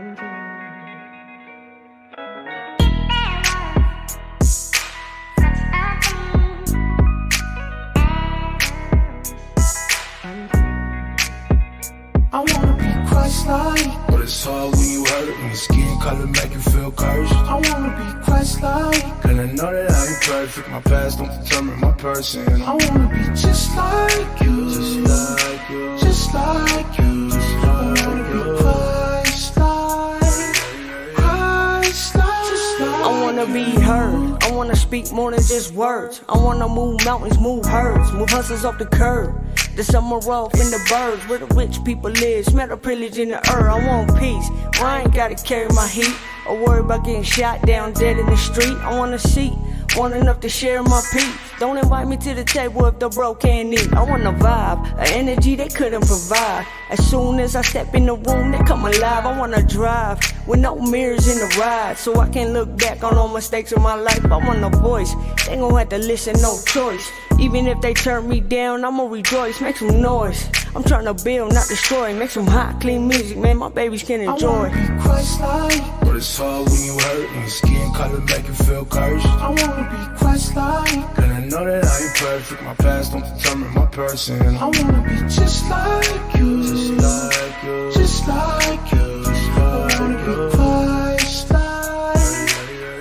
I wanna be Christ-like, but it's hard when you hurt, when your skin color make you feel cursed. I wanna be Christ-like, and I know that I ain't perfect. My past don't determine my person. I wanna be just like you, just like you, just like you, just like I wanna be Christ-like, Christ-like, just like I wanna be heard. I wanna speak more than just words. I wanna move mountains, move herds, move hustlers off the curb. The summer off in the birds, where the rich people live. Smell the privilege in the earth. I want peace, where I ain't gotta carry my heat or worry about getting shot down dead in the street. I want a seat, want enough to share my peace. Don't invite me to the table if the bro can't eat. I want a vibe, an energy they couldn't provide. As soon as I step in the room, they come alive. I wanna drive with no mirrors in the ride, so I can look back on all mistakes of my life. I want a voice, they gon' have to listen, no choice. Even if they turn me down, I'ma rejoice, make some noise. I'm tryna build, not destroy. Make some hot, clean music, man, my babies can enjoy. I wanna be Christ-like, but it's hard when you hurt, when your skin color make you feel cursed. I wanna be Christ-like, and I know that I ain't perfect. My past don't determine my person. I wanna be just like you, just like you, just like you, just like I wanna be Christ-like,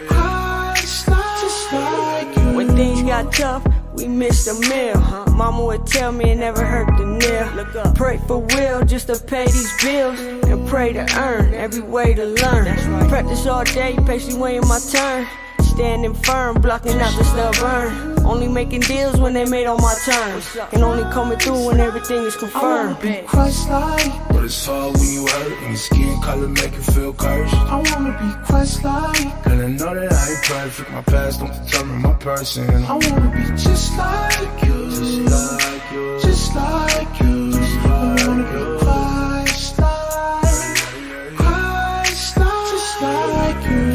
Christ-like, just like you. When things got tough, we missed a meal. Mama would tell me it never hurt to kneel. Pray for will just to pay these bills, and pray to earn every way to learn. Practice all day, patiently waiting my turn. Standing firm, blocking out the stubborn. Only making deals when they made on my terms, and only coming through when everything is confirmed. I wanna be Christ-like, but it's hard when you hurt, when your skin color make you feel cursed. I wanna be Christ-like, and I know that I ain't perfect. My past don't determine my person. I wanna be just like you, just like you, just like you, just like I wanna be Christ-like, Christ-like, just like you.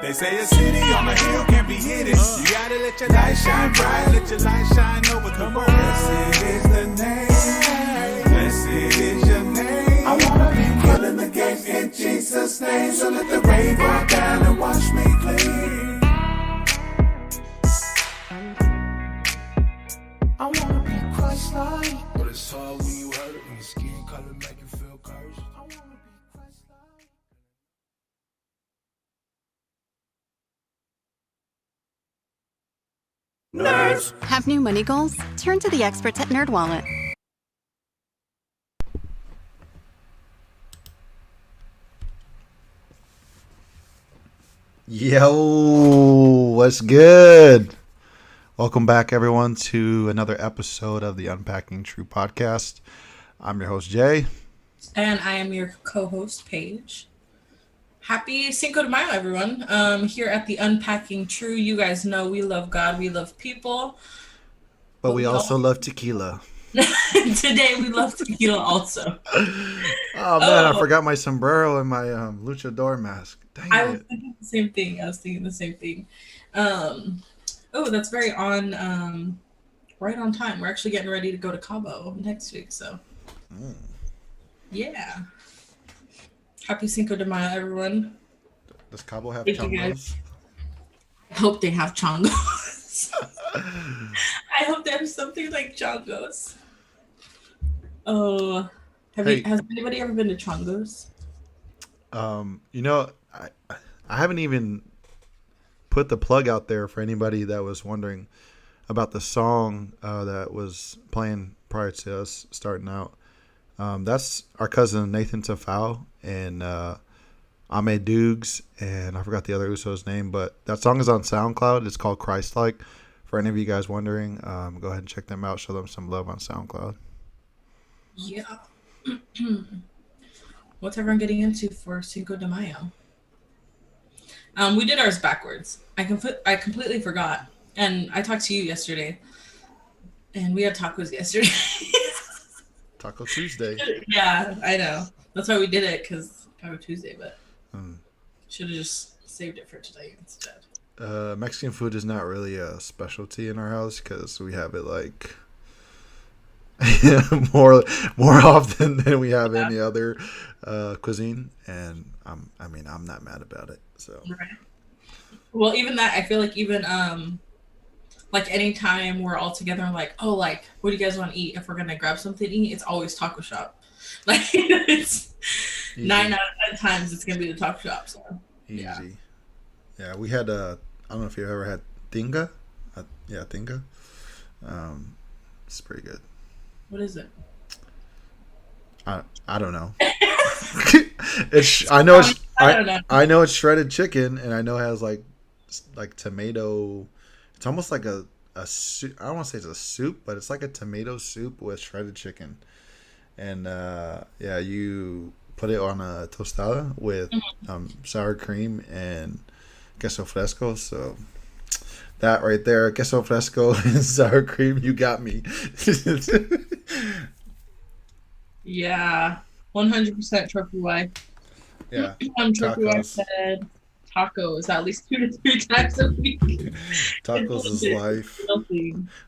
They say a city on a hill can't be hidden. You gotta let your light shine bright, let your light shine over the world. Blessed is the name, blessed is your name. I wanna be pulling the gates in Jesus' name, so let the rain fall down and wash me clean. I wanna be Christ-like, but it's hard when you hurt, when your skin color make you feel cursed. I wanna be Christ-like. Nerds! Have new money goals? Turn to the experts at NerdWallet. Yo, what's good? Welcome back, everyone, to another episode of the Unpacking T.R.U.E podcast. I'm your host, Jay. And I am your co-host, Paige. Happy Cinco de Mayo, everyone. Here at the Unpacking T.R.U.E, you guys know we love God, we love people. But we also love tequila. Today we love tequila also. Oh, man, I forgot my sombrero and my luchador mask. Dang I it. was thinking the same thing. Oh, that's very right on time. We're actually getting ready to go to Cabo next week, so. Yeah. Happy Cinco de Mayo, everyone. Does Cabo have Thank you, chongos? guys. I hope they have chongos. I hope they have something like chongos. Oh, has anybody ever been to chongos? I haven't even put the plug out there for anybody that was wondering about the song that was playing prior to us starting out. That's our cousin Nathan Tafau and Ame Dukes, and I forgot the other Uso's name, but that song is on SoundCloud. It's called Christ-Like. For any of you guys wondering, go ahead and check them out. Show them some love on SoundCloud. Yeah. What's everyone getting into for Cinco de Mayo? We did ours backwards. I completely forgot. And I talked to you yesterday. And we had tacos yesterday. Taco Tuesday. Yeah, I know. That's why we did it, because Taco Tuesday, but should have just saved it for today instead. Mexican food is not really a specialty in our house because we have it like more often than we have any other cuisine, and I'm not mad about it. So Right. Well, even that, I feel like even like anytime we're all together and like, oh, like, what do you guys want to eat? If we're gonna grab something to eat, it's always taco shop. Like it's easy. 9 out of 10 times it's gonna be the taco shop. So Easy. Yeah, we had I don't know if you've ever had tinga. Yeah, tinga. It's pretty good. What is it? I don't know. I know it's shredded chicken, and I know it has like tomato. It's almost like a soup. I don't want to say it's a soup, but it's like a tomato soup with shredded chicken. And you put it on a tostada with sour cream and queso fresco. So that right there, queso fresco and sour cream, you got me. Yeah, 100% trophy wife. Yeah, Trophy wife said tacos at least 2 to 3 times a week. Tacos is life.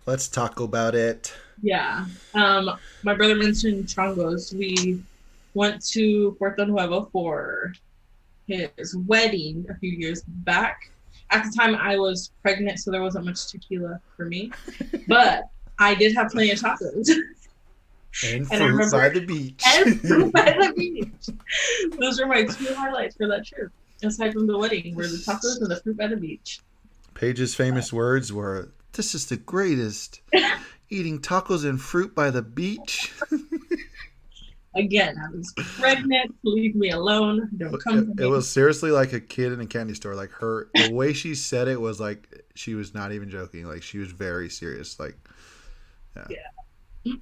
Let's talk about it. Yeah. My brother mentioned chongos. We went to Puerto Nuevo for his wedding a few years back. At the time, I was pregnant, so there wasn't much tequila for me. But I did have plenty of tacos. And fruit by the beach. And fruit by the beach. Those were my 2 highlights for that trip. Aside from the wedding, were the tacos and the fruit by the beach. Paige's famous words were, "This is the greatest. Eating tacos and fruit by the beach." Again, I was pregnant. Leave me alone. Don't come for me. It was seriously like a kid in a candy store. Like the way she said it was like she was not even joking. Like she was very serious. Like, yeah.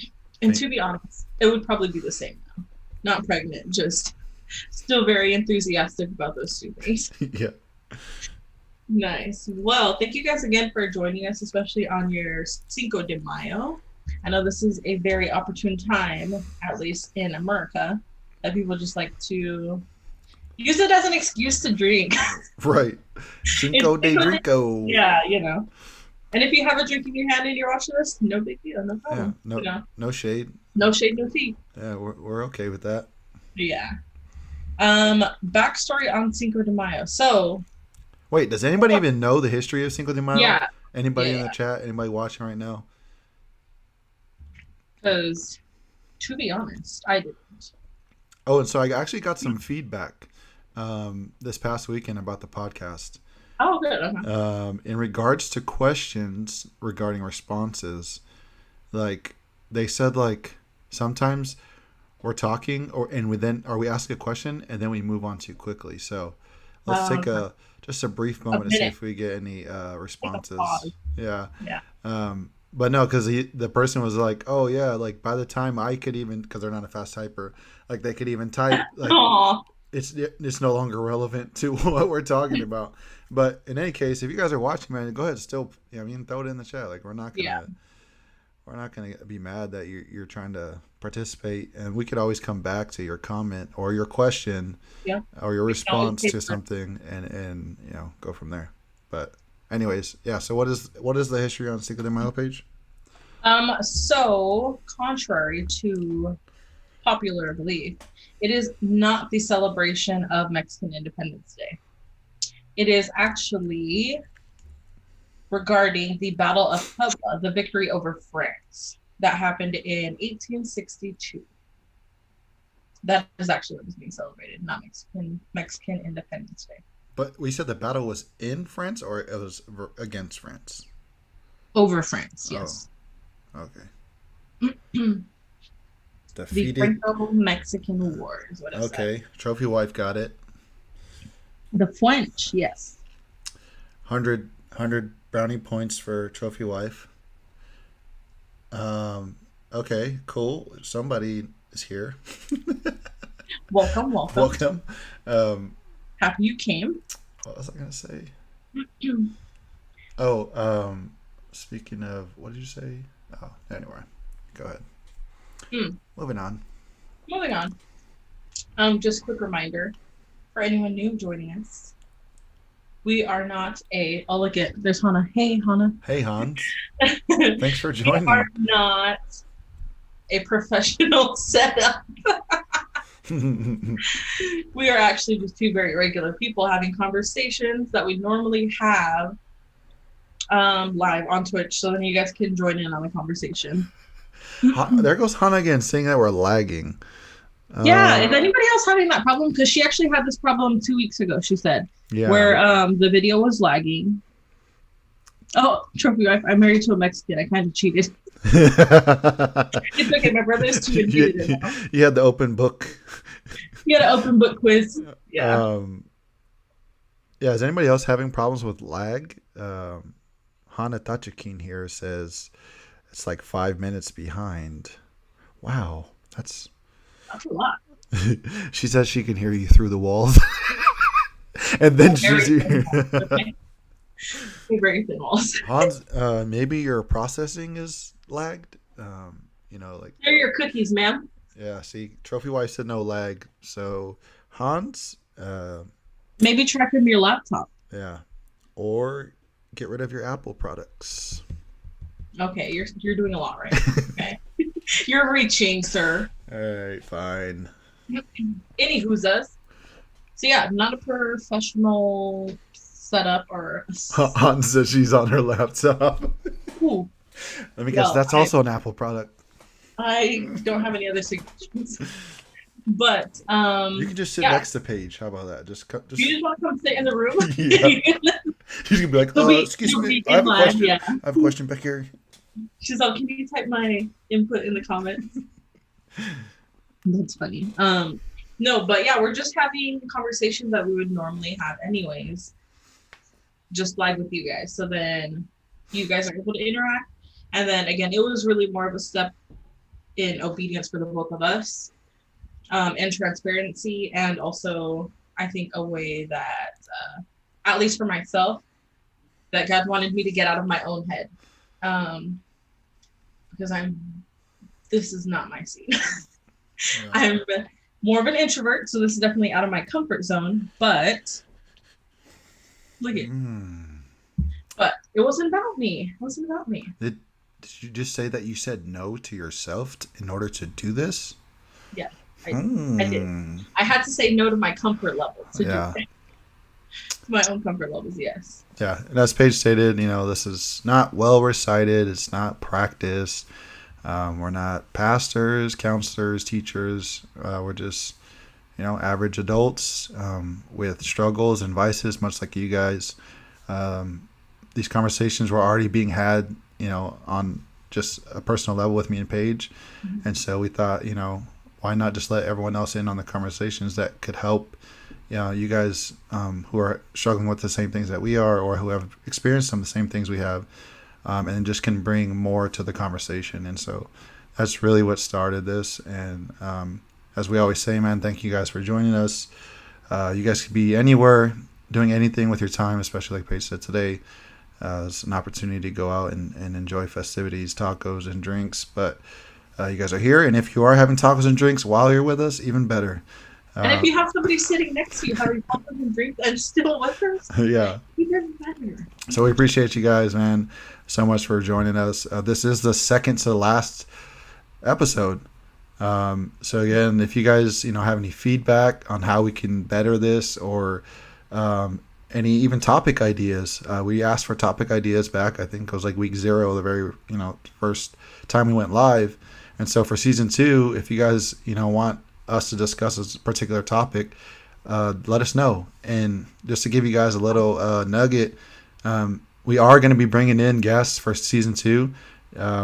And to be honest, it would probably be the same now. Not pregnant, just still very enthusiastic about those 2 things. Yeah. Nice. Well, thank you guys again for joining us, especially on your Cinco de Mayo. I know this is a very opportune time, at least in America, that people just like to use it as an excuse to drink. Right. Cinco de Drinko. Yeah, you know. And if you have a drink in your hand and you're watching this, no big deal, no problem. Yeah, no shade. No shade, no tea. Yeah, we're okay with that. Yeah. Backstory on Cinco de Mayo. So, wait, does anybody even know the history of Cinco de Mayo? Yeah. Anybody in the chat? Anybody watching right now? Because, to be honest, I didn't. Oh, and so I actually got some feedback this past weekend about the podcast. Oh, good. Okay. In regards to questions regarding responses, like they said, like sometimes we're talking we ask a question and then we move on too quickly. So let's take just a brief moment to see if we get any responses. Yeah. But no, because the person was like, oh yeah, like by the time I could even, because they're not a fast typer, like they could even type, like it's no longer relevant to what we're talking about. But in any case, if you guys are watching, man, go ahead, still, throw it in the chat. Like we're not gonna be mad that you're trying to participate, and we could always come back to your comment or your question, or your response to something, and go from there. But anyways, yeah. So what is the history on Cinco de Mayo, page? So contrary to popular belief, it is not the celebration of Mexican Independence Day. It is actually regarding the Battle of Puebla, the victory over France that happened in 1862. That is actually what is being celebrated, not Mexican Independence Day. But we said the battle was in France, or it was against France? Over France, yes. Oh, okay. The Franco-Mexican War is what it said. Okay, trophy wife got it. The French, yes. 100 brownie points for trophy wife. Okay, cool. Somebody is here. Welcome. Happy you came. What was I gonna say? Speaking of, what did you say? Oh, anyway, go ahead. Moving on. Moving on. Just a quick reminder for anyone new joining us. We are not a. Oh, look at there's Hannah. Hey, Hannah. Hey, Hans. Thanks for We are joining. not a professional setup. We are actually just two very regular people having conversations that we normally have live on Twitch, so then you guys can join in on the conversation. There goes Hannah again, saying that we're lagging. Yeah, is anybody else having that problem? Because she actually had this problem 2 weeks ago, she said, where the video was lagging. Oh, Trophy Wife, I'm married to a Mexican. I kind of cheated. It's okay, my brother's too cheated. You had the open book. You had an open book quiz. Yeah. Yeah, is anybody else having problems with lag? Hana Tachikin here says it's like 5 minutes behind. Wow, that's a lot. She says she can hear you through the walls. And then she's okay. Very thin walls. Hans, maybe your processing is lagged. Like here are your cookies, ma'am. Yeah, see, Trophy Wife said no lag. So Hans, maybe try from your laptop. Yeah, or get rid of your Apple products. Okay, you're doing a lot, right? Okay, you're reaching, sir. All right, fine. Any whoozas. So yeah, not a professional setup or. Hans says she's on her laptop. Ooh. Let me guess, that's also an Apple product. I don't have any other suggestions. But you can just sit next to Paige. How about that? Just you just want to come sit in the room? Yeah. She's gonna be like, excuse me, I have a question. Yeah. I have a question back here. She's like, can you type my input in the comments? That's funny. No, but yeah, we're just having conversations that we would normally have anyways, just live with you guys. So then you guys are able to interact. And then again, it was really more of a step in obedience for the both of us, and transparency, and also I think a way that, at least for myself, that God wanted me to get out of my own head, because this is not my scene. Yeah. I'm more of an introvert, so this is definitely out of my comfort zone. But look at, but it wasn't about me. It wasn't about me. Did you just say that you said no to yourself in order to do this? Yeah, I did. I had to say no to my comfort level. To do my own comfort levels, yes. Yeah, and as Paige stated, this is not well recited. It's not practiced. We're not pastors, counselors, teachers. We're just, average adults with struggles and vices, much like you guys. These conversations were already being had, on just a personal level with me and Paige. Mm-hmm. And so we thought, why not just let everyone else in on the conversations that could help, you guys who are struggling with the same things that we are, or who have experienced some of the same things we have. And just can bring more to the conversation. And so that's really what started this. And as we always say, man, thank you guys for joining us. You guys could be anywhere, doing anything with your time, especially like Paige said today. It's an opportunity to go out and enjoy festivities, tacos, and drinks. But you guys are here. And if you are having tacos and drinks while you're with us, even better. And if you have somebody sitting next to you having tacos and drinks and still with us, even better. So we appreciate you guys, man, so much for joining us. This is the second to last episode. So again, if you guys, have any feedback on how we can better this, or any even topic ideas, we asked for topic ideas back. I think it was like week 0, the very, first time we went live. And so for season 2, if you guys, want us to discuss a particular topic, let us know. And just to give you guys a little nugget, we are going to be bringing in guests for season 2.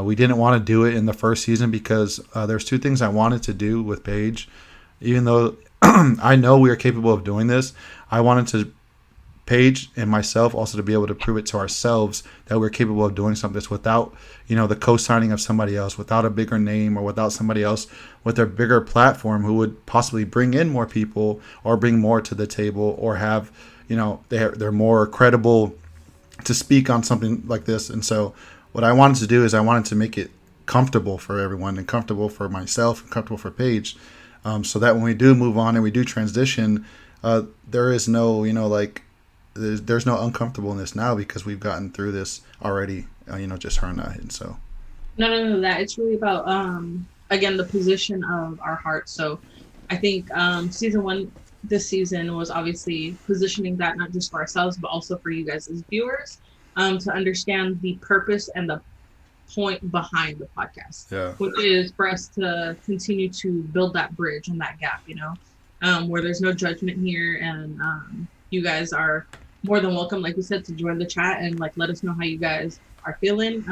We didn't want to do it in the first season because there's 2 things I wanted to do with Paige. Even though I know we are capable of doing this, I wanted to Paige and myself also to be able to prove it to ourselves that we're capable of doing something without, the co-signing of somebody else, without a bigger name, or without somebody else with a bigger platform who would possibly bring in more people or bring more to the table, or have, they're more credible to speak on something like this. And so what I wanted to do is I wanted to make it comfortable for everyone and comfortable for myself and comfortable for Paige, so that when we do move on and we do transition, there is no, like, there's no uncomfortableness now because we've gotten through this already, just her and I. And so No, that it's really about again, the position of our heart. So I think season one this season was obviously positioning that not just for ourselves but also for you guys as viewers, to understand the purpose and the point behind the podcast, which is for us to continue to build that bridge and that gap, where there's no judgment here, and you guys are more than welcome, like we said, to join the chat and like let us know how you guys are feeling.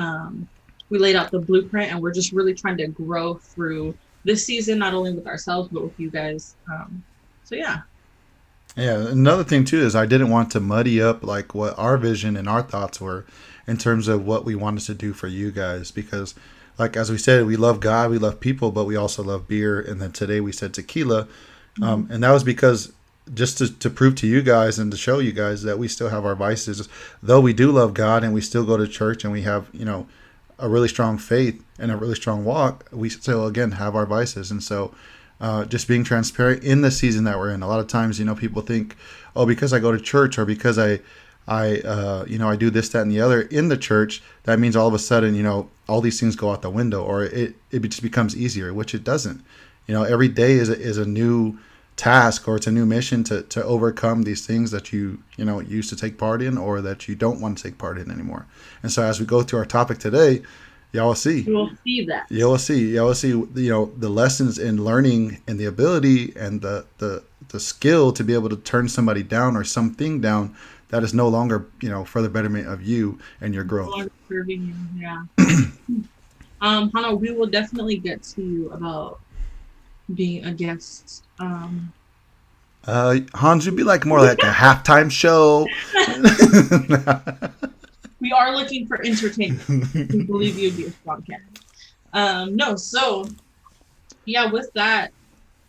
We laid out the blueprint, and we're just really trying to grow through this season, not only with ourselves but with you guys. So yeah. Another thing too is I didn't want to muddy up like what our vision and our thoughts were in terms of what we wanted to do for you guys, because like as we said, we love God, we love people, but we also love beer. And then today we said tequila, and that was because just to prove to you guys and to show you guys that we still have our vices, though we do love God and we still go to church and we have a really strong faith and a really strong walk, we still again have our vices. And so just being transparent in the season that we're in. A lot of times, people think, oh, because I go to church or because I do this, that, and the other in the church, that means all of a sudden, all these things go out the window, or it just becomes easier, which it doesn't. Every day is a new task, or it's a new mission to overcome these things that you used to take part in or that you don't want to take part in anymore. And so as we go through our topic today, y'all will see. You will see that. Y'all will see, the lessons in learning and the ability and the skill to be able to turn somebody down or something down that is no longer, for the betterment of you and your growth. Serving you, yeah. Hannah, we will definitely get to you about being a guest. Hans, you'd be like more like a halftime show. We are looking for entertainment. We believe you'd be a strong candidate. So yeah, with that,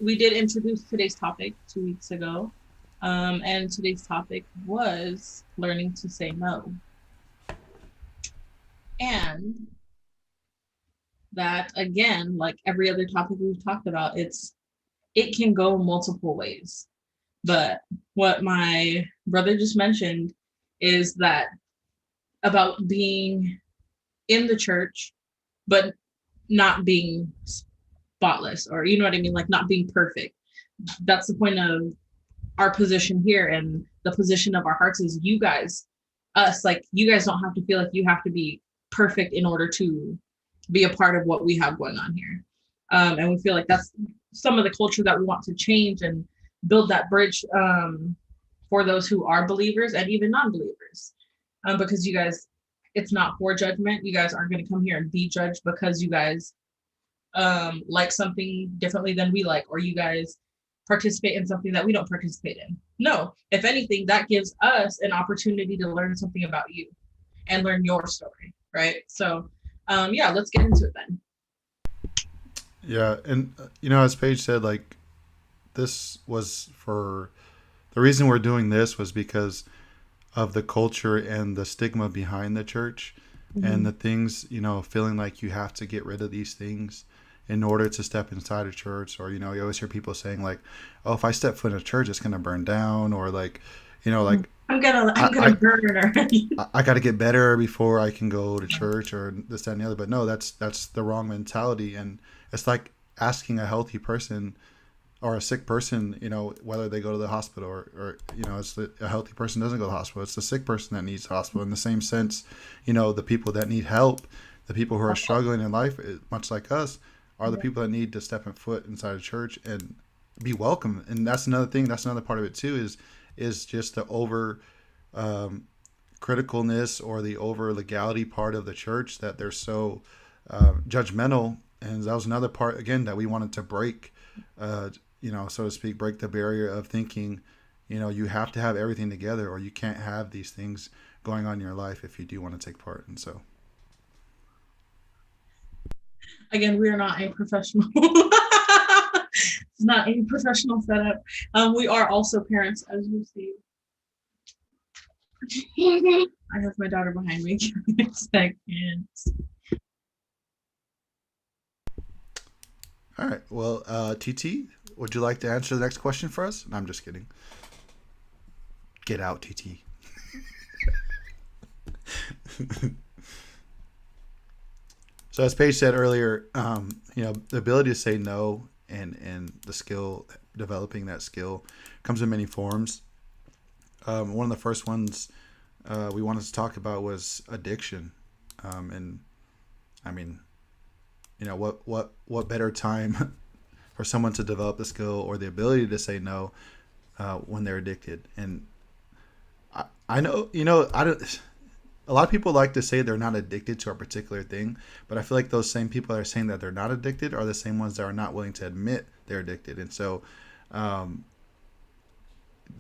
we did introduce today's topic 2 weeks ago. And today's topic was learning to say no. And that, again, like every other topic we've talked about, it can go multiple ways. But what my brother just mentioned is that about being in the church, but not being spotless, or you know what I mean? Like not being perfect. That's the point of our position here, and the position of our hearts is you guys, us, like you guys don't have to feel like you have to be perfect in order to be a part of what we have going on here. And we feel like that's some of the culture that we want to change and build that bridge for those who are believers and even non-believers. Because you guys, it's not for judgment. You guys aren't going to come here and be judged because you guys like something differently than we like, or you guys participate in something that we don't participate in. No, if anything, that gives us an opportunity to learn something about you and learn your story, right? So yeah, let's get into it then. Yeah, and as Paige said, like this was for the reason we're doing this was because of the culture and the stigma behind the church, and the things, feeling like you have to get rid of these things in order to step inside a church. Or, you always hear people saying like, oh, if I step foot in a church, it's going to burn down, or like, like I'm gonna burn her. I got to get better before I can go to church, or this, that, and the other. But no, that's the wrong mentality. And it's like asking a healthy person or a sick person, whether they go to the hospital or it's a healthy person doesn't go to the hospital. It's the sick person that needs the hospital. In the same sense, the people that need help, the people who are struggling in life, much like us, are the people that need to step in foot inside a church and be welcome. And that's another thing. That's another part of it too, is just the over criticalness or the over legality part of the church, that they're so judgmental. And that was another part, again, that we wanted to break, so to speak, break the barrier of thinking, you have to have everything together, or you can't have these things going on in your life if you do want to take part. And so, again, we are not a professional. It's not a professional setup. We are also parents, as you see. I have my daughter behind me. Give me a second. All right. Well, TT, would you like to answer the next question for us? No, I'm just kidding. Get out, TT. So as Paige said earlier, the ability to say no and the skill, developing that skill, comes in many forms. One of the first ones we wanted to talk about was addiction, and I mean, what better time for someone to develop the skill or the ability to say no when they're addicted? And I know, I don't. A lot of people like to say they're not addicted to a particular thing, but I feel like those same people that are saying that they're not addicted are the same ones that are not willing to admit they're addicted. And so,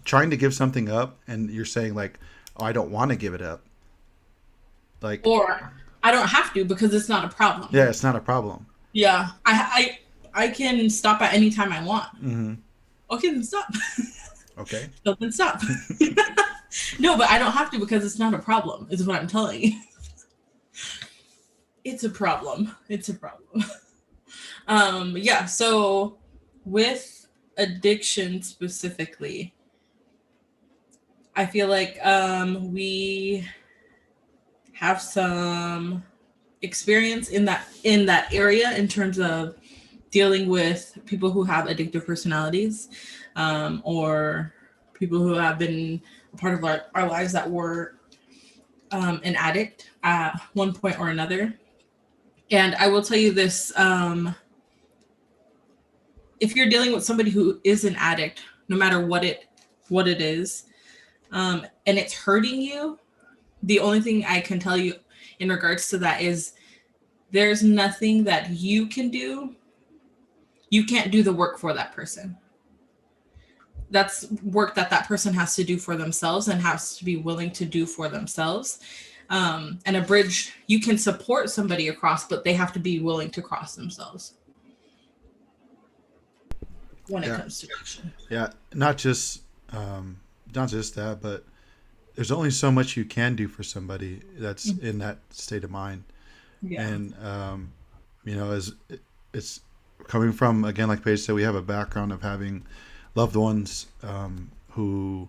trying to give something up, and you're saying like, "Oh, I don't want to give it up," like, Or I don't have to because it's not a problem. yeah, it's not a problem. Yeah, I can stop at any time I want. Mm-hmm. Okay, then stop. Okay. So then stop. No, but I don't have to because it's not a problem, is what I'm telling you. It's a problem. It's a problem. Yeah, so with addiction specifically, I feel like we have some experience in that area in terms of dealing with people who have addictive personalities, or people who have been a part of our lives that were an addict at one point or another. And I will tell you this, if you're dealing with somebody who is an addict, no matter what it is, and it's hurting you, the only thing I can tell you in regards to that is there's nothing that you can do. You can't do the work for that person. That's work that person has to do for themselves and has to be willing to do for themselves. And a bridge, you can support somebody across, but they have to be willing to cross themselves when it comes to addiction. Yeah, not just that, but there's only so much you can do for somebody that's in that state of mind. Yeah. And as it's coming from, again, like Paige said, we have a background of having loved ones who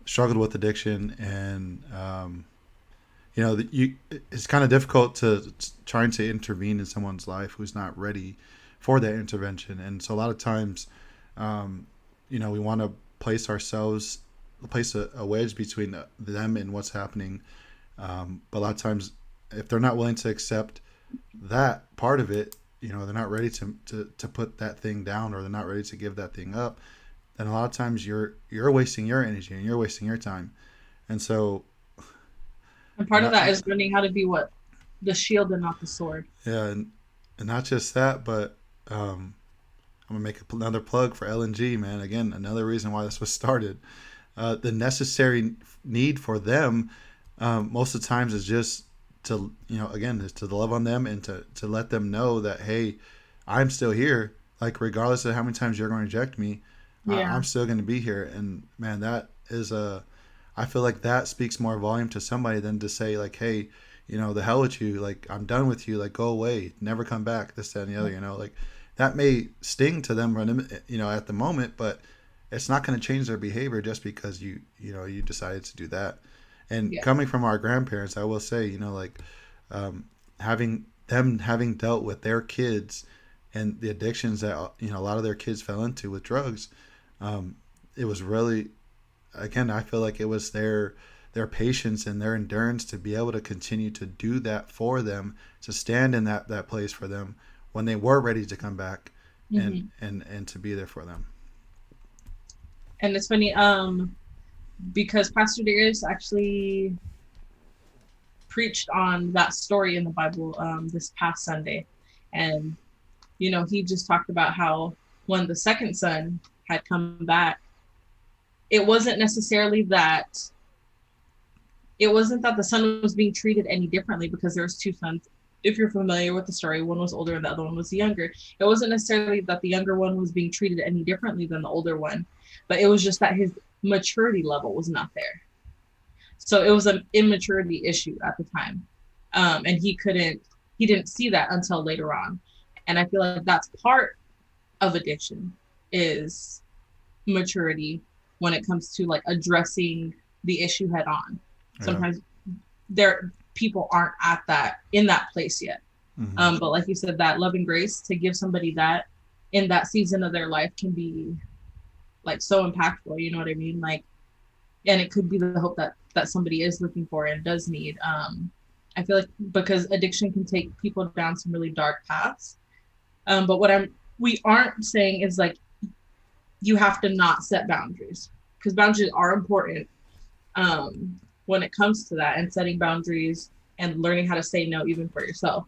struggled with addiction, and it's kind of difficult to trying to intervene in someone's life who's not ready for that intervention. And so a lot of times, we want to place a wedge between them and what's happening. But a lot of times, if they're not willing to accept that part of it, they're not ready to put that thing down, or they're not ready to give that thing up, then a lot of times you're wasting your energy and you're wasting your time. And so, and part of that is learning how to be the shield and not the sword. Yeah, and not just that, but I'm gonna make another plug for LNG, man. Again, another reason why this was started. The necessary need for them, most of the times, is just to is to love on them and to let them know that, hey, I'm still here. Like, regardless of how many times you're going to reject me, I'm still going to be here. And man, that is I feel like that speaks more volume to somebody than to say like, hey, the hell with you, like, I'm done with you, like, go away, never come back, this, that, and the other. Like, that may sting to them, at the moment, but it's not going to change their behavior just because you decided to do that. And coming from our grandparents, I will say, having dealt with their kids and the addictions that a lot of their kids fell into with drugs, it was really, again, I feel like it was their patience and their endurance to be able to continue to do that for them, to stand in that place for them when they were ready to come back, and to be there for them. And it's funny, because Pastor Darius actually preached on that story in the Bible this past Sunday. And, he just talked about how when the second son had come back, it wasn't that the son was being treated any differently, because there was two sons. If you're familiar with the story, one was older and the other one was younger. It wasn't necessarily that the younger one was being treated any differently than the older one, but it was just that his maturity level was not there. So it was an immaturity issue at the time. And he didn't see that until later on. And I feel like that's part of addiction is maturity when it comes to like addressing the issue head on. Sometimes people aren't in that place yet. Mm-hmm. But like you said, that love and grace to give somebody that in that season of their life can be like so impactful, you know what I mean? Like, and it could be the hope that somebody is looking for and does need. I feel like because addiction can take people down some really dark paths. But what we aren't saying is like, you have to not set boundaries, because boundaries are important when it comes to that, and setting boundaries and learning how to say no, even for yourself.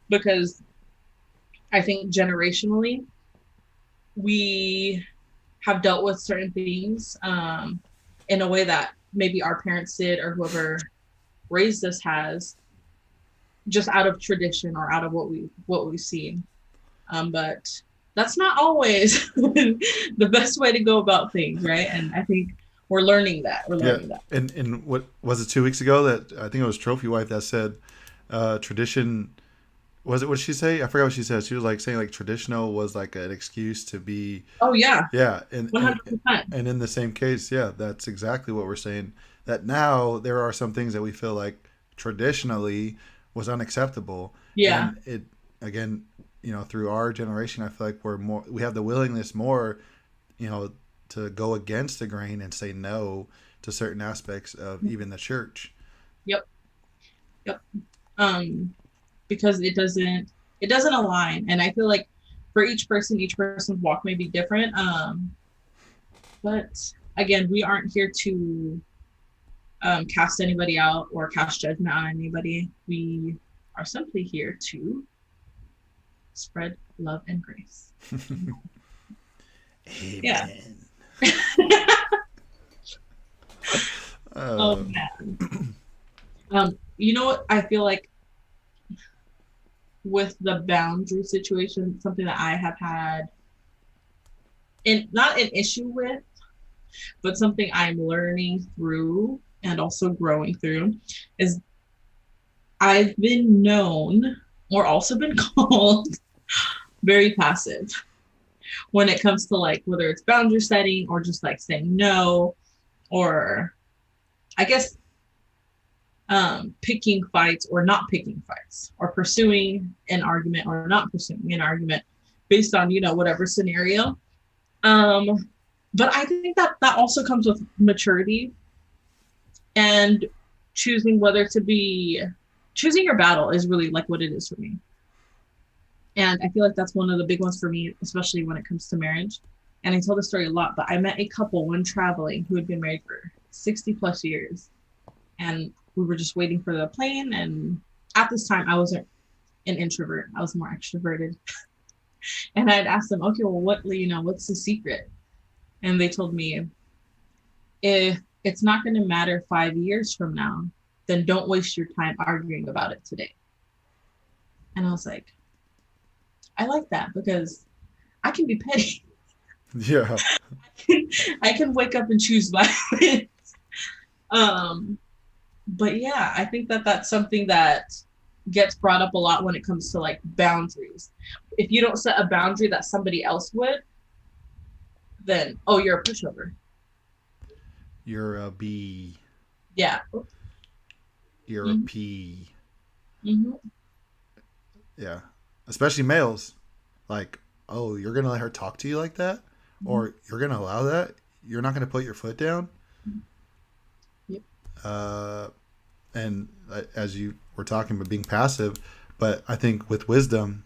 Because I think generationally, we have dealt with certain things in a way that maybe our parents did, or whoever raised us has, just out of tradition or out of what we've seen. But that's not always the best way to go about things, right? And I think we're learning that. And what was it 2 weeks ago that I think it was Trophy Wife that said tradition. Was it what did she say? I forgot what she said. She was like saying like traditional was like an excuse to be. Oh yeah. Yeah, and 100%. And in the same case, yeah, that's exactly what we're saying. That now there are some things that we feel like traditionally was unacceptable. Yeah. And it again, through our generation, I feel like we have the willingness more, to go against the grain and say no to certain aspects of even the church. Yep. Because it doesn't align, and I feel like for each person's walk may be different. But again, we aren't here to cast anybody out or cast judgment on anybody. We are simply here to spread love and grace. Amen. Yeah. Oh man. You know what I feel like with the boundary situation, something that I have had, and not an issue with, but something I'm learning through and also growing through, is I've been known or also been called very passive when it comes to like whether it's boundary setting or just like saying no, or I guess picking fights or not picking fights, or pursuing an argument or not pursuing an argument based on whatever scenario. But I think that also comes with maturity and choosing your battle is really like what it is for me. And I feel like that's one of the big ones for me, especially when it comes to marriage. And I tell the story a lot, but I met a couple when traveling who had been married for 60 plus years. And we were just waiting for the plane. And at this time, I wasn't an introvert. I was more extroverted. And I'd asked them, okay, well, what's the secret? And they told me, if it's not going to matter 5 years from now, then don't waste your time arguing about it today. And I was like, I like that, because I can be petty. Yeah. I can wake up and choose violence. But yeah, I think that that's something that gets brought up a lot when it comes to like boundaries. If you don't set a boundary that somebody else would, then you're a pushover. You're a B. Yeah. You're a P. Mm-hmm. Yeah. Especially males. Like, you're going to let her talk to you like that? Mm-hmm. Or you're going to allow that? You're not going to put your foot down? Yep. And as you were talking about being passive, but I think with wisdom,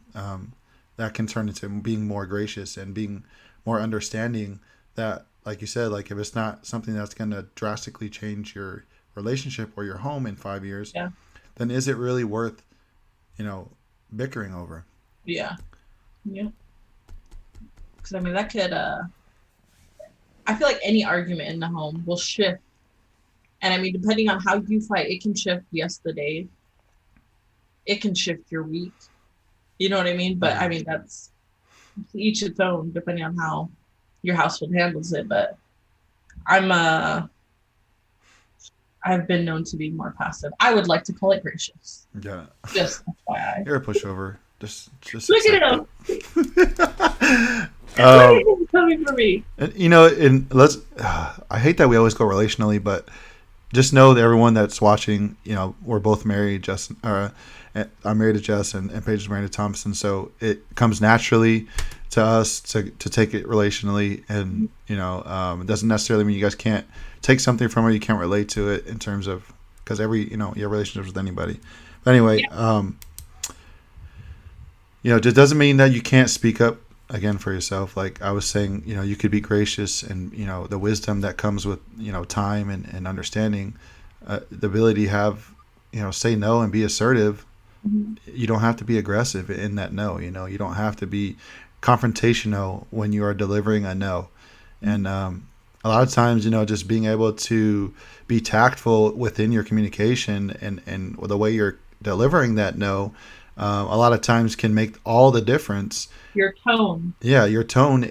that can turn into being more gracious and being more understanding that, like you said, like if it's not something that's going to drastically change your relationship or your home in 5 years, then is it really worth, bickering over? Yeah. Yeah. Because I mean, that could, I feel like any argument in the home will shift. And I mean, depending on how you fight, it can shift yesterday. It can shift your week. You know what I mean? But I mean, that's each its own, depending on how your household handles it. But I've been known to be more passive. I would like to call it gracious. Yeah. Just FYI. You're a pushover. Just look at him. It's coming for me. And, you know, and let's. I hate that we always go relationally, but just know that everyone that's watching, you know, we're both married. Justin, I'm married to Jess, and Paige is married to Thompson. So it comes naturally to us to take it relationally, and you know, it doesn't necessarily mean you guys can't take something from it. You can't relate to it in terms of because you know, you have relationships with anybody. But anyway, you know, it doesn't mean that you can't speak up again for yourself. Like I was saying, you know, you could be gracious, and you know, the wisdom that comes with, you know, time and understanding, the ability to have, you know, say no and be assertive. You don't have to be aggressive in that no. You know, you don't have to be confrontational when you are delivering a no. And a lot of times, you know, just being able to be tactful within your communication and the way you're delivering that no, a lot of times can make all the difference. Your tone. Yeah, your tone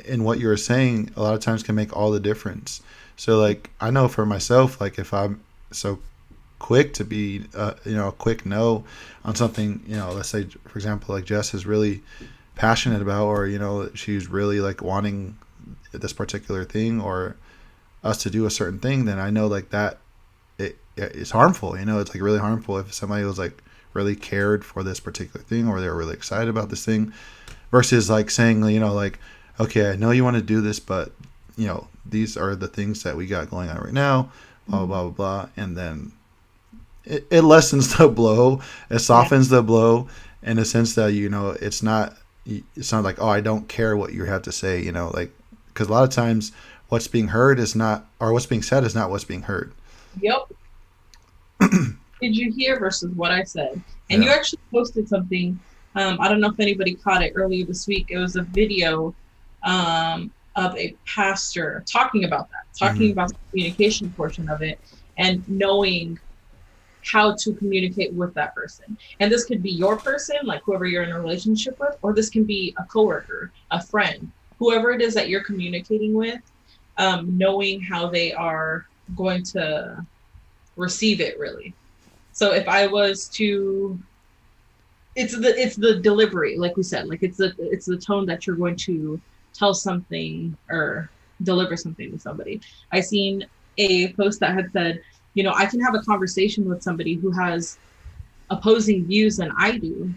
in what you're saying a lot of times can make all the difference. So, like, I know for myself, like, if I'm so quick to be, you know, a quick no on something, you know, let's say, for example, like Jess is really passionate about, or, you know, she's really, like, wanting this particular thing or us to do a certain thing, then I know, like, that it's harmful. You know, it's, like, really harmful if somebody was, like, really cared for this particular thing, or they were really excited about this thing, versus like saying, you know, like, okay, I know you want to do this, but you know, these are the things that we got going on right now, blah blah blah blah, and then it lessens the blow, it softens the blow in a sense that, you know, it's not like, oh, I don't care what you have to say, you know, like, because a lot of times what's being heard is not, or what's being said is not what's being heard. Yep. Did you hear versus what I said? And you actually posted something. I don't know if anybody caught it earlier this week. It was a video of a pastor talking about that, talking about the communication portion of it and knowing how to communicate with that person. And this could be your person, like whoever you're in a relationship with, or this can be a coworker, a friend, whoever it is that you're communicating with, knowing how they are going to receive it, really. So if I was to, it's the delivery, like we said, like it's the tone that you're going to tell something or deliver something to somebody. I seen a post that had said, you know, I can have a conversation with somebody who has opposing views than I do,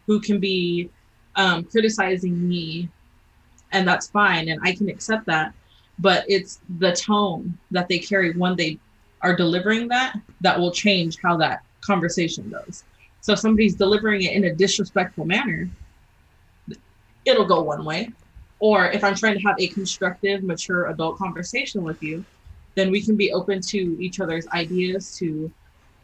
who can be criticizing me, and that's fine, and I can accept that. But it's the tone that they carry when they are delivering that will change how that conversation goes. So if somebody's delivering it in a disrespectful manner, it'll go one way. Or if I'm trying to have a constructive, mature adult conversation with you, then we can be open to each other's ideas, to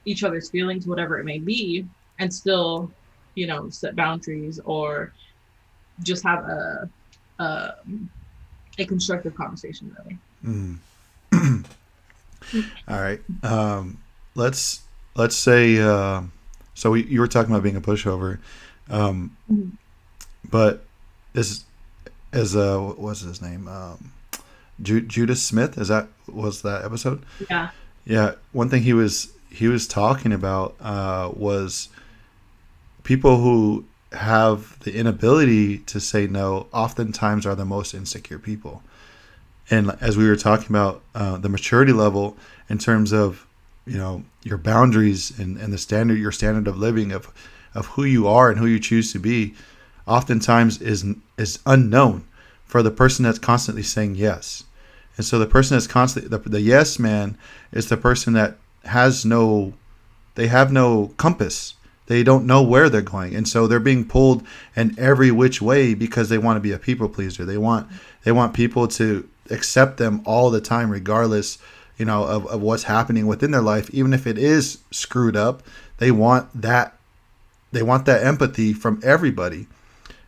each other's feelings, whatever it may be, and still, you know, set boundaries or just have a constructive conversation, really. All right. Let's say, so you were talking about being a pushover, but what was his name? Judas Smith. Was that episode? Yeah. Yeah. One thing he was talking about was people who have the inability to say no oftentimes are the most insecure people. And as we were talking about the maturity level in terms of, you know, your boundaries and your standard of living of who you are and who you choose to be, oftentimes is unknown for the person that's constantly saying yes. And so the person that's constantly, the yes man is the person that have no compass. They don't know where they're going. And so they're being pulled in every which way because they want to be a people pleaser. They want people to accept them all the time, regardless, you know, of what's happening within their life. Even if it is screwed up, they want that empathy from everybody.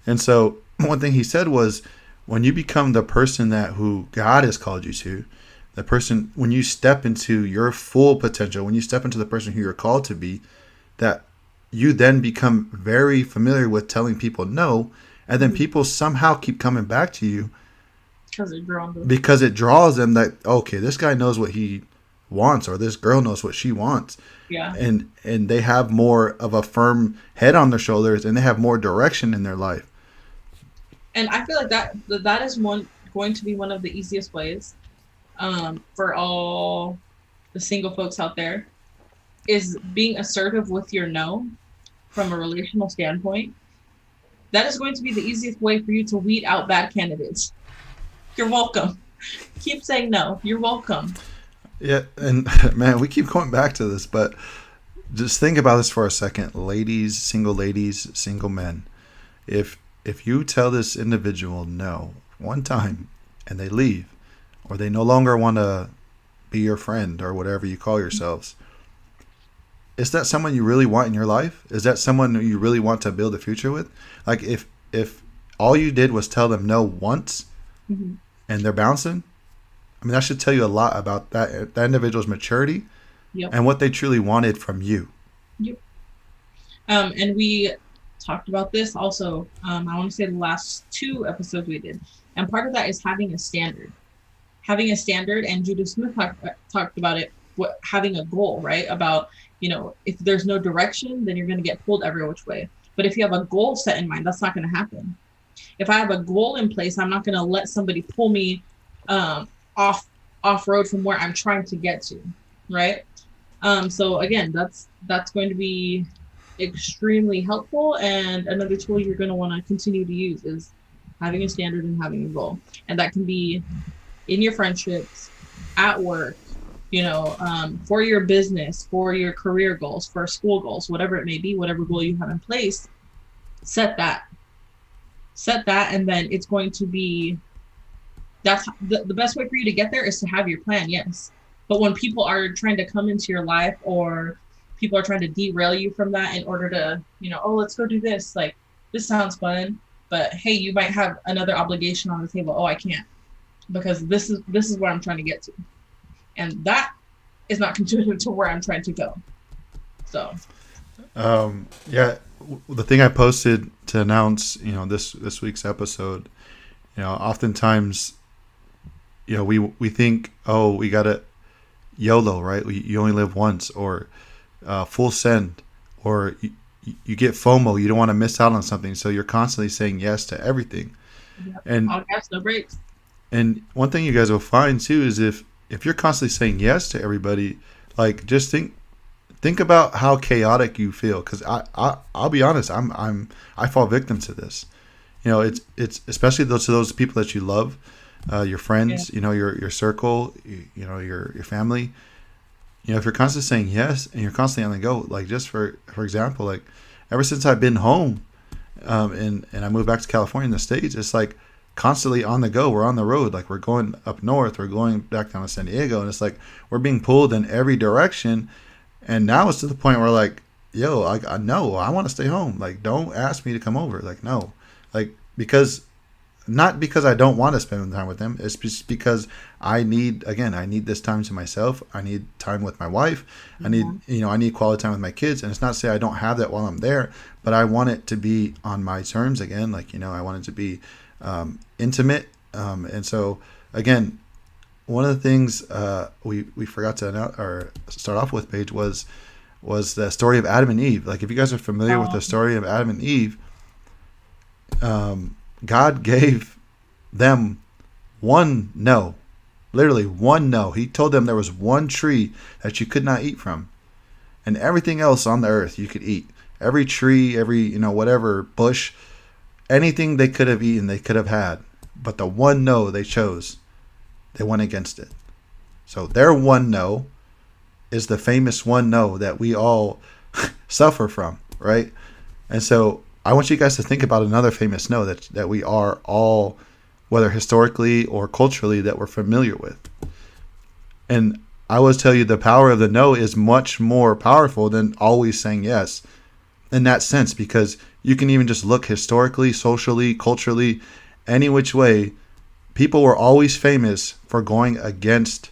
And so one thing he said was, when you become the person who God has called you to, the person, when you step into your full potential, when you step into the person who you're called to be, that you then become very familiar with telling people no, and then people somehow keep coming back to you because it draws them that, okay, this guy knows what he wants, or this girl knows what she wants. Yeah. And they have more of a firm head on their shoulders, and they have more direction in their life. And I feel like that is going to be one of the easiest ways for all the single folks out there, is being assertive with your no from a relational standpoint. That is going to be the easiest way for you to weed out bad candidates. You're welcome. Keep saying no. You're welcome. Yeah, and man, we keep going back to this, but just think about this for a second, ladies, single men. If you tell this individual no one time and they leave, or they no longer want to be your friend or whatever you call yourselves, is that someone you really want in your life? Is that someone you really want to build a future with? Like if all you did was tell them no once Mm-hmm. and they're bouncing, I mean, that should tell you a lot about that individual's maturity. Yep. And what they truly wanted from you. Yep. And we talked about this also. I want to say the last 2 episodes we did, and part of that is having a standard. Having a standard, and Judah Smith talked about it. Having a goal, right? About, if there's no direction, then you're going to get pulled every which way. But if you have a goal set in mind, that's not going to happen. If I have a goal in place, I'm not going to let somebody pull me off road from where I'm trying to get to, right? So again, that's going to be extremely helpful, and another tool you're going to want to continue to use is having a standard and having a goal. And that can be in your friendships, at work, for your business, for your career goals, for school goals, whatever it may be, whatever goal you have in place, set that, and then it's going to be, that's the best way for you to get there is to have your plan, yes. But when people are trying to come into your life, or people are trying to derail you from that in order to, oh, let's go do this. Like, this sounds fun, but hey, you might have another obligation on the table. Oh, I can't, because this is where I'm trying to get to. And that is not conducive to where I'm trying to go. So. Yeah, the thing I posted to announce, this week's episode, oftentimes, we think, oh, we got to YOLO, right? You only live once, or full send, or you get FOMO. You don't want to miss out on something, so you're constantly saying yes to everything. Yep. And all gas, no brakes. And one thing you guys will find too is if you're constantly saying yes to everybody, like, just think about how chaotic you feel. Because I'll be honest, I fall victim to this. It's especially to those people that you love. Your friends, Yeah. Your circle, your family. If you're constantly saying yes and you're constantly on the go, like, just for example, like, ever since I've been home, and I moved back to California in the States, it's like constantly on the go. We're on the road, like, we're going up north, we're going back down to San Diego, and it's like we're being pulled in every direction. And now it's to the point where, like, yo, I know I want to stay home. Like, don't ask me to come over. Like, no, like, not because I don't want to spend time with them. It's just because I need this time to myself. I need time with my wife. I need quality time with my kids. And it's not to say I don't have that while I'm there, but I want it to be on my terms again. Like, I want it to be intimate. And so, again, one of the things we forgot to announce, or start off with, Paige, was the story of Adam and Eve. Like, if you guys are familiar with the story of Adam and Eve, God gave them one no, literally one no. He told them there was one tree that you could not eat from, and everything else on the earth you could eat. Every tree, every whatever bush, anything they could have eaten, they could have had. But the one no they chose, they went against it. So their one no is the famous one no that we all suffer from, right? And so I want you guys to think about another famous no that we are all, whether historically or culturally, that we're familiar with. And I always tell you, the power of the no is much more powerful than always saying yes, in that sense, because you can even just look historically, socially, culturally, any which way. People were always famous for going against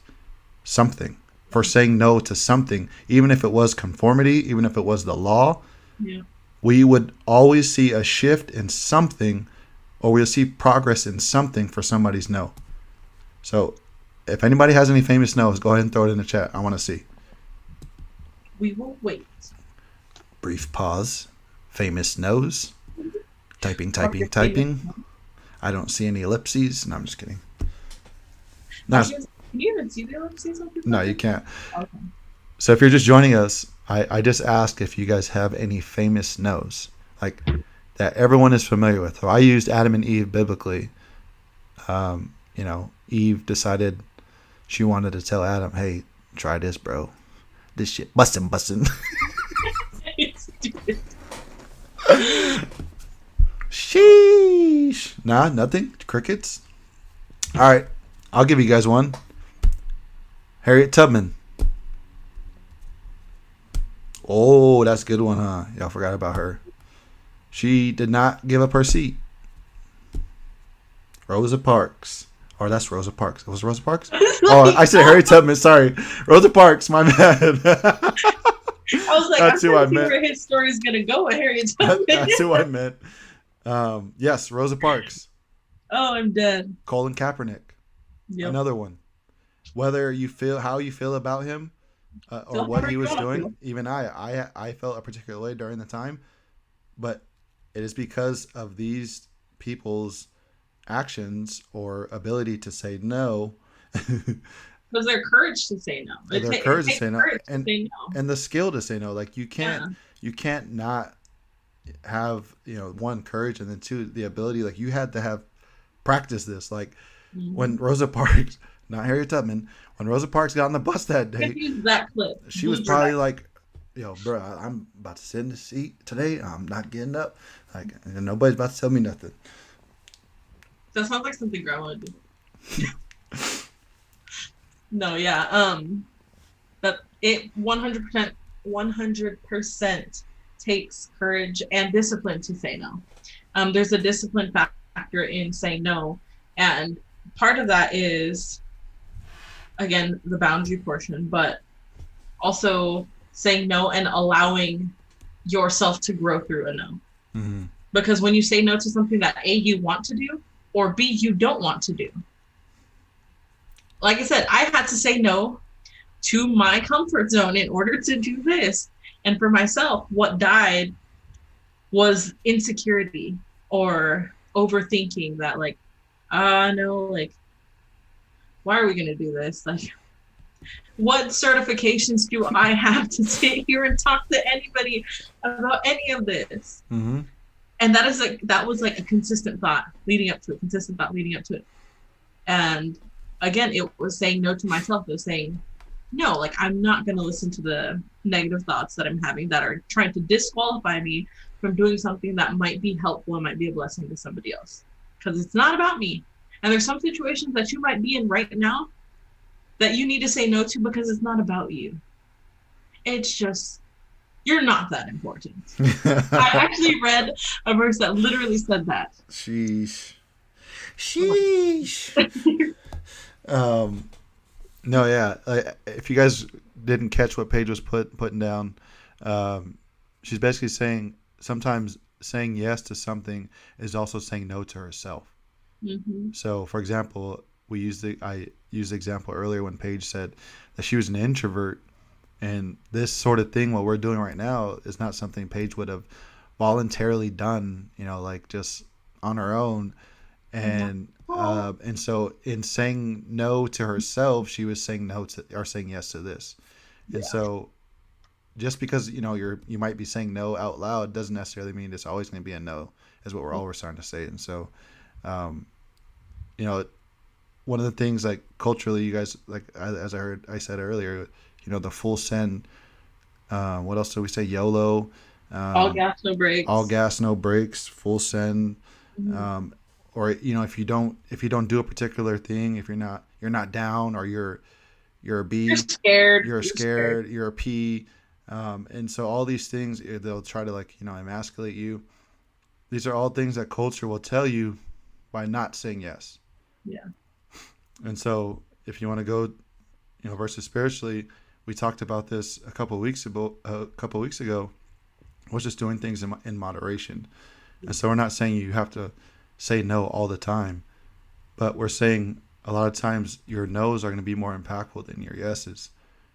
something, for saying no to something, even if it was conformity, even if it was the law. Yeah. We would always see a shift in something, or we'll see progress in something for somebody's no. So if anybody has any famous no's, go ahead and throw it in the chat. I want to see. We will wait. Brief pause. Famous no's. Typing. I don't see any ellipses. No, I'm just kidding. No, Can you even see the ellipses on people? no, you can't. Okay. So if you're just joining us, I just asked if you guys have any famous no's, like that everyone is familiar with. So I used Adam and Eve biblically. Eve decided she wanted to tell Adam, hey, try this, bro. This shit bustin'. Stupid. Sheesh. Nah, nothing. Crickets. All right. I'll give you guys one. Harriet Tubman. Oh, that's a good one, huh? Y'all forgot about her. She did not give up her seat. Rosa Parks. Or that's Rosa Parks. It was Rosa Parks? Oh, I said Harriet Tubman. Sorry. Rosa Parks. My bad. I was like, That's I'm who I trying to see meant. where his story is going to go with Harriet Tubman. That's who I meant. Yes, Rosa Parks. Oh, I'm dead. Colin Kaepernick. Yep. Another one. Whether you feel how you feel about him or Feel what however he you was wanna doing, feel. even I felt a particular way during the time, but it is because of these people's actions or ability to say no. Was their courage to say no? Their courage to say no, courage to say no. and the skill to say no. Like you Yeah. can't not have one, courage, and then two, the ability. Like you had to have practiced this. Like when Rosa Parks, not Harriet Tubman, when Rosa Parks got on the bus that day, Use that clip. she was probably like, bro, I'm about to sit in the seat today. I'm not getting up. Like, and nobody's about to tell me nothing. That sounds like something Grandma would do. No, yeah. That it 100% takes courage and discipline to say no. There's a discipline factor in saying no, and part of that is, again, the boundary portion, but also saying no and allowing yourself to grow through a no. Mm-hmm. Because when you say no to something that A, you want to do, or B, you don't want to do. Like I said, I had to say no to my comfort zone in order to do this. And for myself, what died was insecurity or overthinking that, like, no, like, why are we going to do this? Like, what certifications do I have to sit here and talk to anybody about any of this? Mm-hmm. And that was like a consistent thought leading up to it. And again, it was saying no to myself. It was saying, no, like, I'm not going to listen to the negative thoughts that I'm having that are trying to disqualify me from doing something that might be helpful and might be a blessing to somebody else. Because it's not about me. And there's some situations that you might be in right now that you need to say no to because it's not about you. It's just, you're not that important. I actually read a verse that literally said that. Sheesh. No, yeah. If you guys didn't catch what Paige was putting down, she's basically saying sometimes saying yes to something is also saying no to herself. Mm-hmm. So, for example, I used the example earlier when Paige said that she was an introvert, and this sort of thing, what we're doing right now, is not something Paige would have voluntarily done, like just on her own. And so in saying no to herself, she was saying no to, or saying yes to this. And so just because you might be saying no out loud doesn't necessarily mean it's always going to be a no, is what we're trying to say. And so one of the things, like, culturally, you guys, like, as I said earlier, the full send, what else do we say? YOLO, all gas, no brakes. All gas, no brakes, full send. Mm-hmm. Or if you don't do a particular thing, if you're not down, or you're a B, you're scared, you're a P, and so all these things, they'll try to, like, emasculate you. These are all things that culture will tell you by not saying yes. Yeah. And so if you want to go, versus spiritually, we talked about this a couple of weeks ago, was just doing things in moderation. And so we're not saying you have to say no all the time, but we're saying a lot of times your no's are going to be more impactful than your yeses.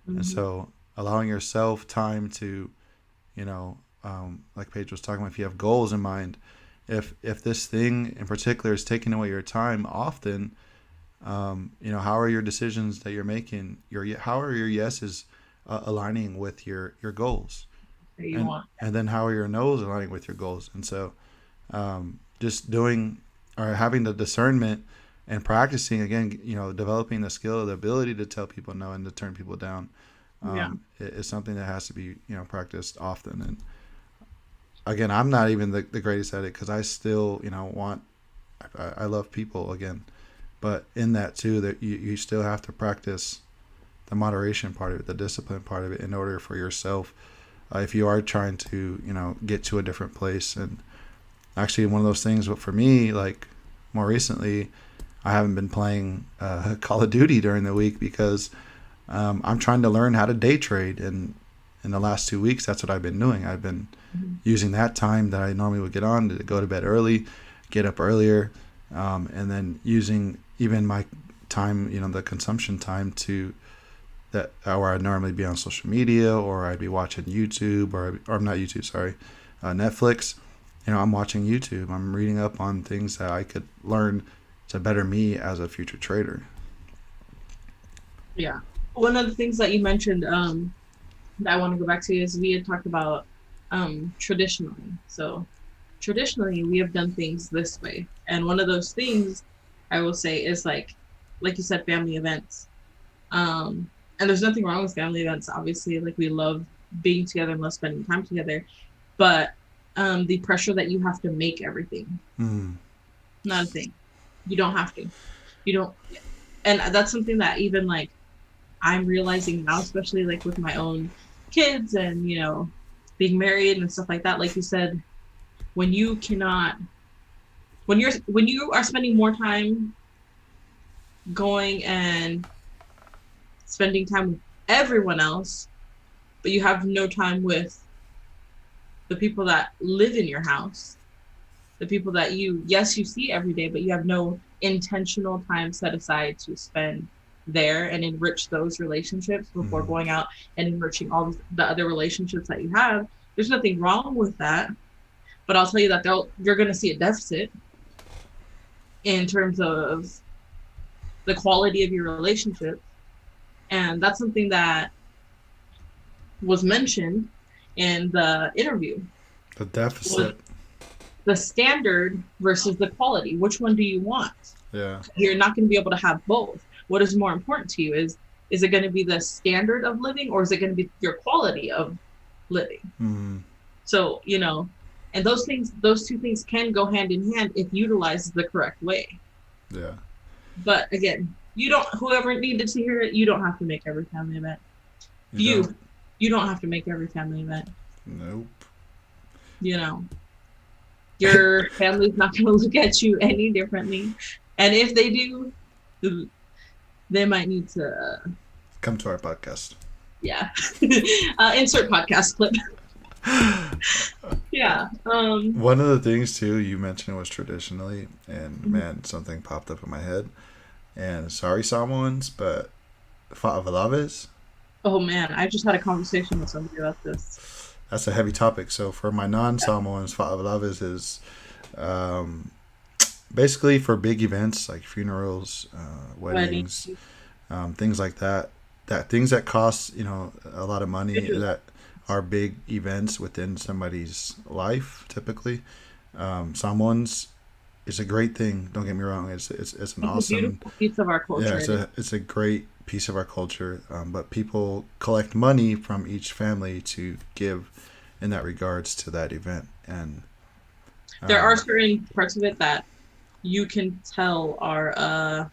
Mm-hmm. And so allowing yourself time to, like Paige was talking about, if you have goals in mind, if this thing in particular is taking away your time often, how are your decisions that you're making, how are your yeses aligning with your goals, that you and want. and then how are your no's aligning with your goals? And so just doing or having the discernment and practicing again, developing the skill, the ability to tell people no and to turn people down, Yeah. is something that has to be practiced often. And again, I'm not even the greatest at it because I still I love people again, but in that too, that you still have to practice the moderation part of it, the discipline part of it, in order for yourself, if you are trying to get to a different place. And actually, one of those things, but for me, like more recently, I haven't been playing Call of Duty during the week because I'm trying to learn how to day trade. And in the last 2 weeks, that's what I've been doing. I've been using that time that I normally would get on to go to bed early, get up earlier, and then using even my time, the consumption time where I'd normally be on social media, or I'd be watching YouTube, or not YouTube, sorry, Netflix. I'm watching YouTube. I'm reading up on things that I could learn to better me as a future trader. Yeah. One of the things that you mentioned that I want to go back to is we had talked about traditionally. So traditionally, we have done things this way. And one of those things I will say is like you said, family events. And there's nothing wrong with family events. Obviously, like we love being together and love spending time together. But the pressure that you have to make everything, not a thing. You don't have to. You don't. And that's something that even like I'm realizing now, especially like with my own kids and, being married and stuff like that. Like you said, when you are spending more time going and spending time with everyone else, but you have no time with the people that live in your house, the people that you see every day, but you have no intentional time set aside to spend there and enrich those relationships before going out and enriching all the other relationships that you have. There's nothing wrong with that, but I'll tell you that you're going to see a deficit in terms of the quality of your relationship. And that's something that was mentioned in the interview. The deficit. The standard versus the quality. Which one do you want? Yeah. You're not going to be able to have both. What is more important to you? Is it going to be the standard of living, or is it going to be your quality of living? Mm-hmm. So, and those two things can go hand in hand if utilized the correct way. Yeah. But again, whoever needed to hear it, you don't have to make every family event. You don't have to make every family event. Nope. Your family's not going to look at you any differently. And if they do, they might need to come to our podcast. Yeah. Insert podcast clip. Yeah. One of the things too you mentioned was traditionally, and man, something popped up in my head. And sorry, Samoans, but fa'avalaves. Oh man, I just had a conversation with somebody about this. That's a heavy topic. So for my non-Samoans, fa'avalaves is basically for big events like funerals, weddings, things like that. Things that cost a lot of money, that are big events within somebody's life. Typically, Samoans is a great thing. Don't get me wrong. It's an awesome beautiful piece of our culture. Yeah, it's a great piece of our culture. But people collect money from each family to give in that regards to that event, and there are certain parts of it that you can tell are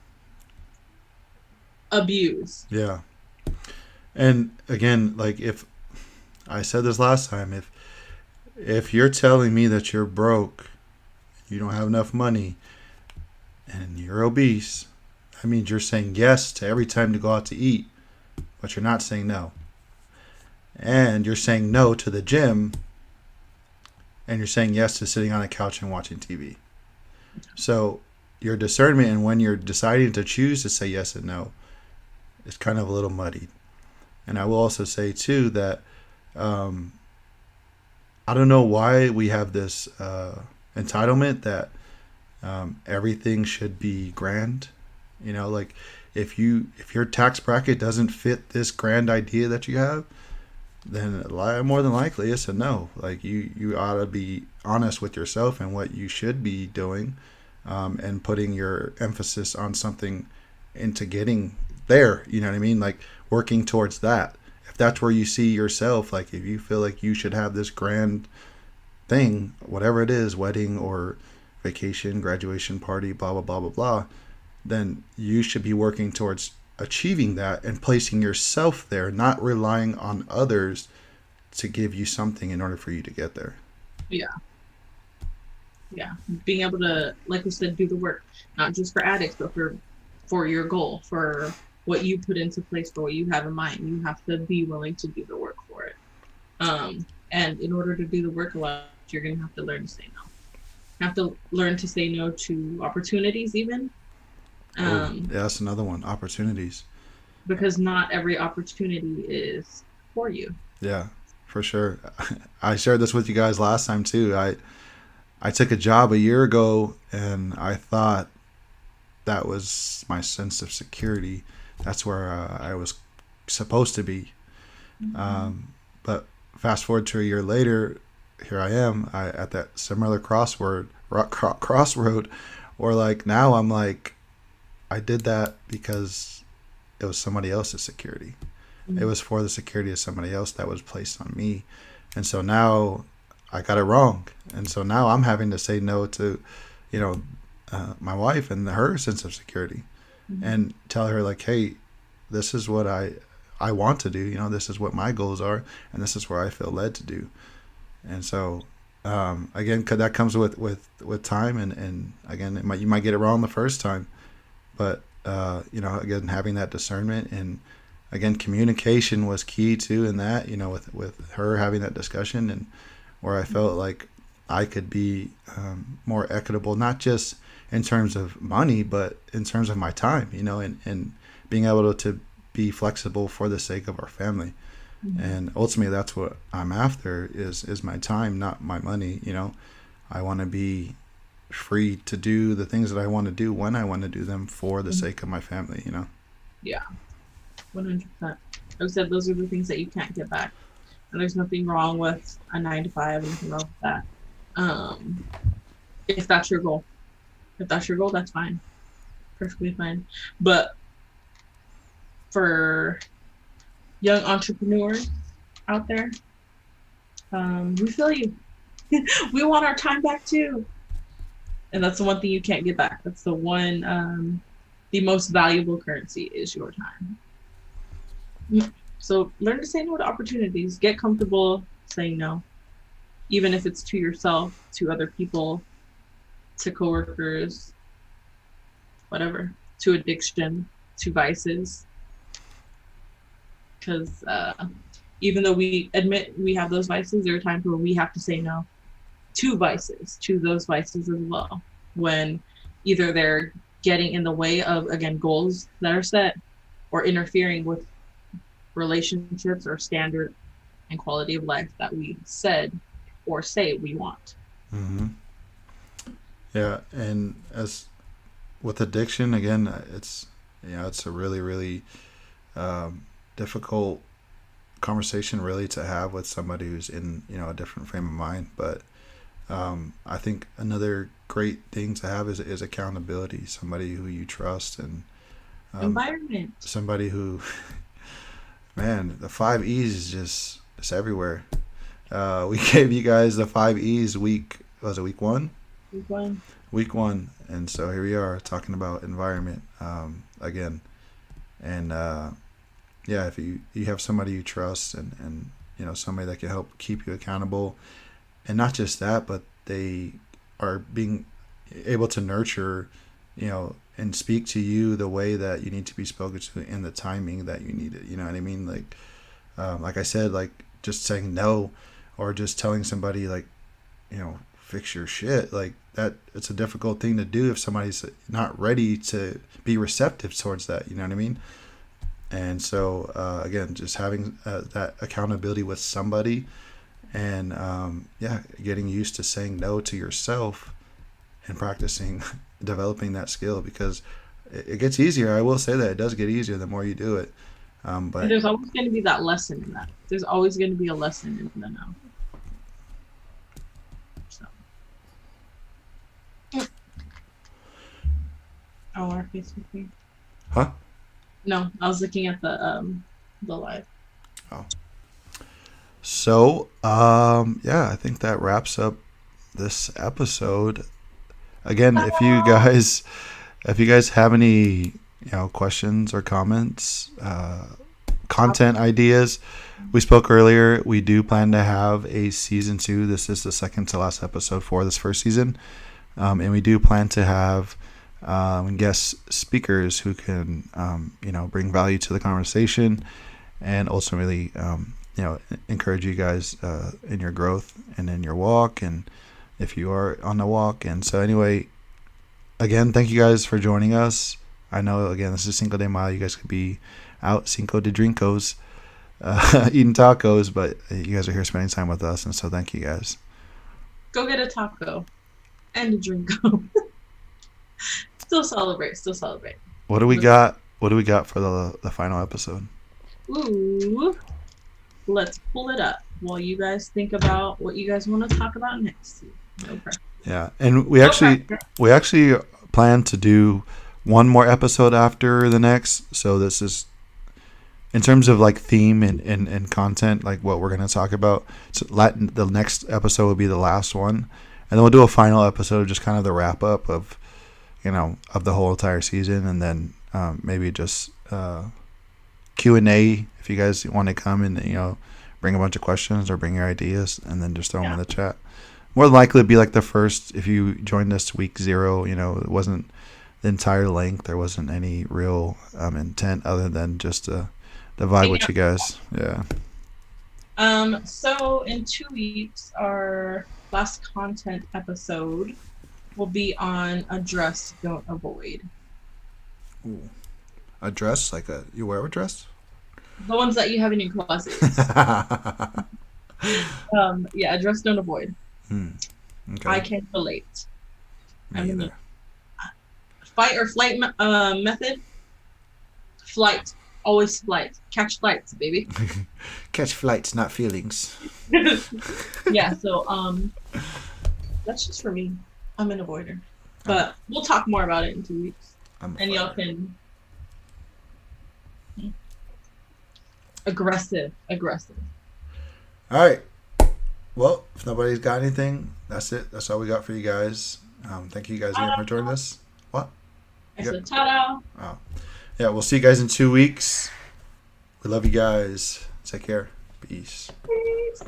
abused. Yeah. And again, like if I said this last time, if you're telling me that you're broke, you don't have enough money, and you're obese, that means you're saying yes to every time to go out to eat, but you're not saying no. And you're saying no to the gym, and you're saying yes to sitting on a couch and watching TV. So your discernment and when you're deciding to choose to say yes and no is kind of a little muddied. And I will also say too that I don't know why we have this entitlement that everything should be grand. You know, like if your tax bracket doesn't fit this grand idea that you have, then more than likely it's a no. Like you ought to be honest with yourself and what you should be doing, and putting your emphasis on something into getting there. You know what I mean? Like working towards that. If that's where you see yourself, like if you feel like you should have this grand thing, whatever it is, wedding or vacation, graduation party, blah, blah, blah, blah, blah, then you should be working towards achieving that and placing yourself there, not relying on others to give you something in order for you to get there. Yeah. Yeah. Being able to, like we said, do the work, not just for addicts, but for your goal, for what you put into place, for what you have in mind. You have to be willing to do the work for it. And in order to do the work, a lot, you're going to have to learn to say no. You have to learn to say no to opportunities even. Yeah, that's another one, opportunities. Because not every opportunity is for you. Yeah, for sure. I shared this with you guys last time too. I took a job a year ago and I thought that was my sense of security. That's where I was supposed to be. But fast forward to a year later, here I am at that similar crossroad where like now I'm like, I did that because it was somebody else's security. It was for the security of somebody else that was placed on me. And so now I got it wrong. And so now I'm having to say no to, my wife and her sense of security, and tell her like, hey, this is what I want to do. This is what my goals are, and this is where I feel led to do. And so, again, that comes with time, and again, you might get it wrong the first time, but again, having that discernment, and again, communication was key too in that. With her having that discussion, and where I felt like I could be more equitable, not just in terms of money, but in terms of my time. And being able to be flexible for the sake of our family. And ultimately that's what I'm after is my time, not my money. I want to be free to do the things that I want to do when I want to do them for the sake of my family. Yeah, 100%. Like I said, those are the things that you can't get back, and there's nothing wrong with a 9-to-5, nothing wrong with that. If that's your goal, that's fine, perfectly fine. But for young entrepreneurs out there, we feel you. We want our time back too, and that's the one thing you can't get back. That's the one, the most valuable currency is your time. So learn to say no to opportunities. Get comfortable saying no, even if it's to yourself, to other people, to coworkers, whatever, to addiction, to vices. Because even though we admit we have those vices, there are times where we have to say no to vices, to those vices as well, when either they're getting in the way of, again, goals that are set, or interfering with relationships or standard and quality of life that we said or say we want. Yeah, and as with addiction, again, it's a really, really difficult conversation really to have with somebody who's in a different frame of mind. But I think another great thing to have is accountability, somebody who you trust, and Environment, somebody who man, the 5 E's is just, it's everywhere. We gave you guys the 5 E's week 1? Week 1. And so here we are talking about environment again. And yeah, if you have somebody you trust, and somebody that can help keep you accountable, and not just that, but they are being able to nurture, and speak to you the way that you need to be spoken to in the timing that you need it. You know what I mean? Like I said, like just saying no, or just telling somebody like, fix your shit, like that. It's a difficult thing to do if somebody's not ready to be receptive towards that. You know what I mean? And so again, just having that accountability with somebody, and getting used to saying no to yourself and practicing developing that skill, because it gets easier. I will say that it does get easier the more you do it. But there's always going to be that lesson in that. There's always going to be a lesson in the no. So. Oh, our Facebook page. Huh? No, I was looking at the live. Oh. So, I think that wraps up this episode. Again, if you guys have any, questions or comments, content ideas, we spoke earlier. We do plan to have a season 2. This is the second to last episode for this first season, and we do plan to have guest speakers who can, bring value to the conversation, and ultimately, encourage you guys in your growth and in your walk, and if you are on the walk. And so anyway, again, thank you guys for joining us. I know, again, this is Cinco de Mayo. You guys could be out Cinco de Drinkos, eating tacos, but you guys are here spending time with us, and so thank you guys. Go get a taco and a drinko. Still celebrate. What do we got for the final episode? Ooh, let's pull it up while you guys think about what you guys want to talk about next. No pressure. Yeah, and we actually plan to do one more episode after the next. So this is, in terms of like theme and content, like what we're going to talk about. So the next episode will be the last one, and then we'll do a final episode, just kind of the wrap up of, of the whole entire season, and then maybe just Q&A if you guys want to come and bring a bunch of questions or bring your ideas, and then just throw them in the chat. More than likely, it'd be like the first, if you joined us week 0, it wasn't the entire length. There wasn't any real intent other than just to vibe with you guys. Yeah. So in 2 weeks, our last content episode will be on address, don't avoid. Ooh. A dress? Like you wear a dress? The ones that you have in your closet. Address, don't avoid. Okay. I can relate. Me either. Fight or flight method. Flight. Always flight. Catch flights, baby. Catch flights, not feelings. Yeah, so that's just for me. I'm an avoider. But we'll talk more about it in 2 weeks. And y'all can aggressive. All right. Well, if nobody's got anything, that's it. That's all we got for you guys. Thank you guys again for joining us. What? I said ta-da. Oh. Yeah, we'll see you guys in 2 weeks. We love you guys. Take care. Peace. Peace.